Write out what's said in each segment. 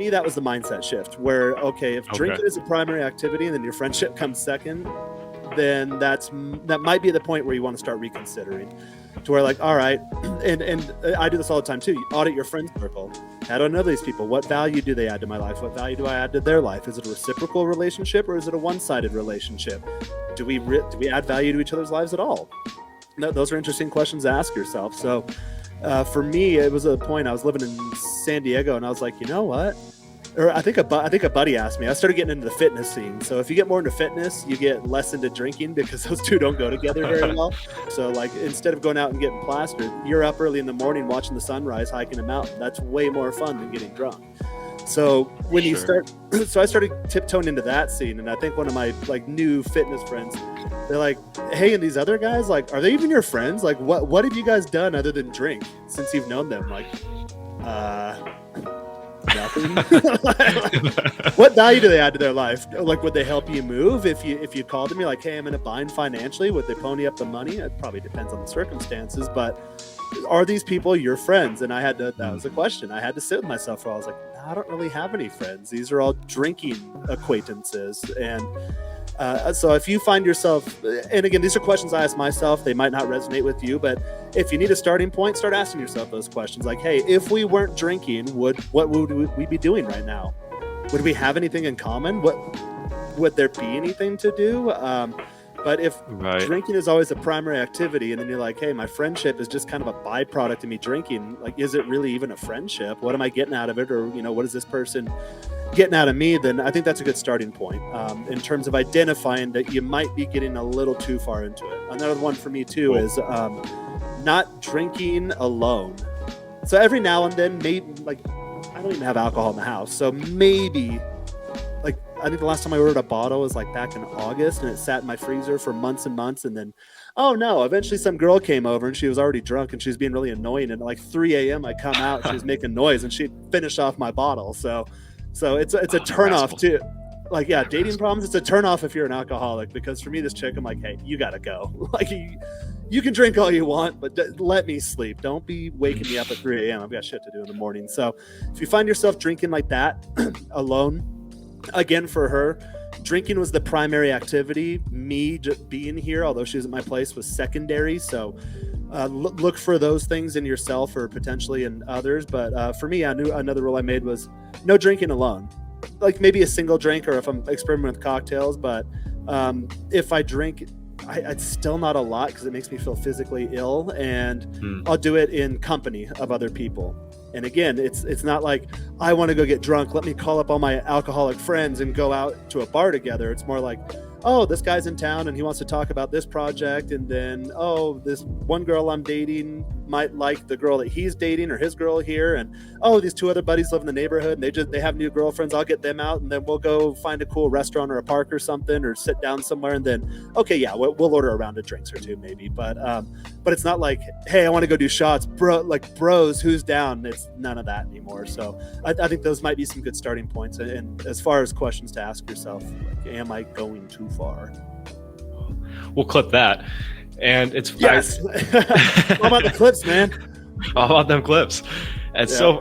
me, that was the mindset shift where, okay, if drinking is a primary activity and then your friendship comes second, then that might be the point where you want to start reconsidering, to where like, all right, and I do this all the time too. You audit your friend circle. How do I know these people? What value do they add to my life? What value do I add to their life? Is it a reciprocal relationship or is it a one-sided relationship? Do we add value to each other's lives at all? No, those are interesting questions to ask yourself. So for me, it was a point. I was living in San Diego, and I was like, you know what? Or I think a buddy asked me. I started getting into the fitness scene. So if you get more into fitness, you get less into drinking because those two don't go together very well. So like instead of going out and getting plastered, you're up early in the morning watching the sunrise, hiking a mountain. That's way more fun than getting drunk. So when you start, so I started tiptoeing into that scene, and I think one of my like new fitness friends, they're like, hey, and these other guys, like, are they even your friends? Like, what have you guys done other than drink since you've known them? Like, nothing. What value do they add to their life? Like, would they help you move if you called them? You're like, hey, I'm in a bind financially. Would they pony up the money? It probably depends on the circumstances, but are these people your friends? And that was a question. I had to sit with myself for. I was like, no, I don't really have any friends. These are all drinking acquaintances. And so if you find yourself, and again, these are questions I ask myself, they might not resonate with you, but if you need a starting point, start asking yourself those questions. Like, hey, if we weren't drinking, what would we be doing right now? Would we have anything in common? Would there be anything to do? But if drinking is always a primary activity, and then you're like, hey, my friendship is just kind of a byproduct of me drinking, like, is it really even a friendship? What am I getting out of it? Or, what is this person getting out of me? Then I think that's a good starting point in terms of identifying that you might be getting a little too far into it. Another one for me too is not drinking alone. So every now and then, maybe, like, I don't even have alcohol in the house, so maybe, like, I think the last time I ordered a bottle was like back in August, and it sat in my freezer for months and months. And then, oh no, eventually some girl came over and she was already drunk and she was being really annoying. And at like 3 a.m. I come out, she was making noise and she'd finished off my bottle. So it's a turn off too. Like, yeah, dating problems, it's a turn off if you're an alcoholic, because for me, this chick, I'm like, hey, you gotta go. Like, you can drink all you want, but let me sleep. Don't be waking me up at 3 a.m. I've got shit to do in the morning. So if you find yourself drinking like that alone, again, for her, drinking was the primary activity. Me just being here, although she was at my place, was secondary. So look for those things in yourself or potentially in others. But for me, I knew another rule I made was no drinking alone. Like maybe a single drink, or if I'm experimenting with cocktails. But if I drink, it's still not a lot because it makes me feel physically ill, and I'll do it in company of other people. And again, it's not like I want to go get drunk, let me call up all my alcoholic friends and go out to a bar together. It's more like, oh, this guy's in town and he wants to talk about this project, and then, oh, this one girl I'm dating might like the girl that he's dating or his girl here, and oh, these two other buddies live in the neighborhood and they have new girlfriends. I'll get them out, and then we'll go find a cool restaurant or a park or something, or sit down somewhere, and then, okay, yeah, we'll order a round of drinks or two maybe. But it's not like, hey, I want to go do shots, bro. Like, bros, who's down? It's none of that anymore. So I think those might be some good starting points. And as far as questions to ask yourself, like, am I going too far? We'll clip that. And it's yes. How about the clips, man? All about them clips. It's so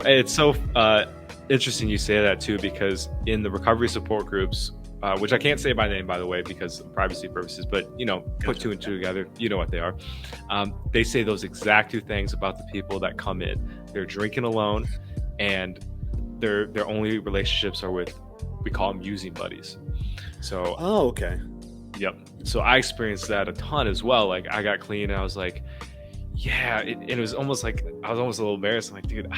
interesting you say that too, because in the recovery support groups, which I can't say by name, by the way, because of privacy purposes, but put two and two together, you know what they are. They say those exact two things about the people that come in. They're drinking alone, and their only relationships are with, we call them using buddies. So okay. Yep. So I experienced that a ton as well. Like, I got clean and I was like, yeah, it was almost like I was almost a little embarrassed. I'm like, dude,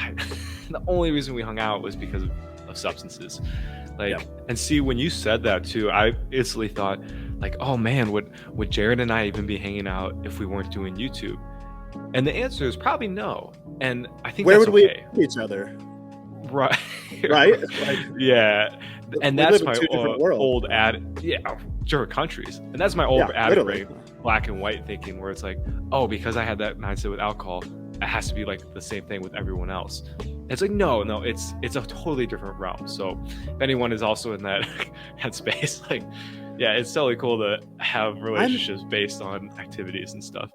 the only reason we hung out was because of substances. Like, and see, when you said that too, I instantly thought, like, oh man, would Jaren and I even be hanging out if we weren't doing YouTube? And the answer is probably no. And I think where that's would okay. we meet each other? Right. Right. Like, yeah. And that's my old different countries. And that's my old added black and white thinking, where it's like, oh, because I had that mindset with alcohol, it has to be like the same thing with everyone else. It's like, no, it's a totally different realm. So if anyone is also in that headspace, like, yeah, it's totally cool to have relationships based on activities and stuff.